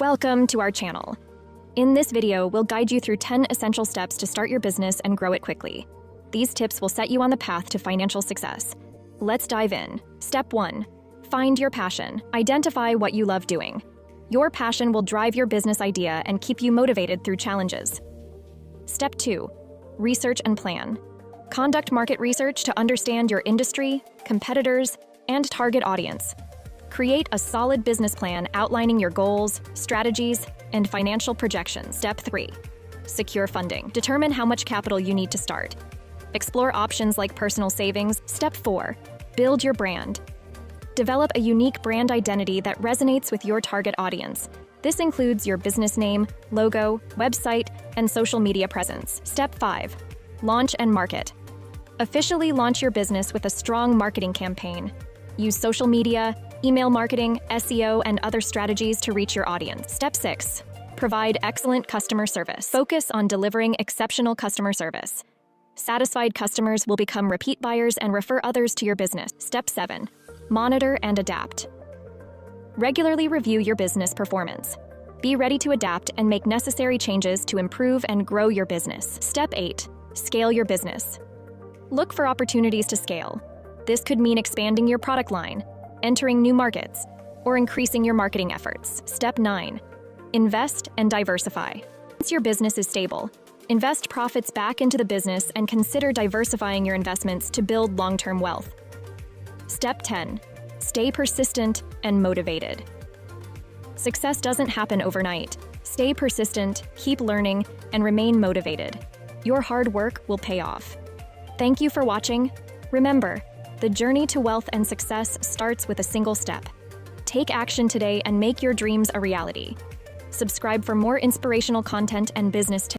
Welcome to our channel. In this video, we'll guide you through 10 essential steps to start your business and grow it quickly. These tips will set you on the path to financial success. Let's dive in. Step 1. Find your passion. Identify what you love doing. Your passion will drive your business idea and keep you motivated through challenges. Step 2. Research and plan. Conduct market research to understand your industry, competitors, and target audience. Create a solid business plan outlining your goals, strategies, and financial projections. Step 3. Secure funding. Determine how much capital you need to start. Explore options like personal savings. Step 4. Build your brand. Develop a unique brand identity that resonates with your target audience. This includes your business name, logo, website, and social media presence. Step 5. Launch and market. Officially launch your business with a strong marketing campaign. Use social media, email marketing, SEO, and other strategies to reach your audience. Step 6. Provide excellent customer service. Focus on delivering exceptional customer service. Satisfied customers will become repeat buyers and refer others to your business. Step 7. Monitor and adapt. Regularly review your business performance. Be ready to adapt and make necessary changes to improve and grow your business. Step 8. Scale your business. Look for opportunities to scale. This could mean expanding your product line, entering new markets, or increasing your marketing efforts. Step 9. Invest and diversify. Once your business is stable, invest profits back into the business and consider diversifying your investments to build long-term wealth. Step 10. Stay persistent and motivated. Success doesn't happen overnight. Stay persistent, keep learning, and remain motivated. Your hard work will pay off. Thank you for watching. Remember, the journey to wealth and success starts with a single step. Take action today and make your dreams a reality. Subscribe for more inspirational content and business tips.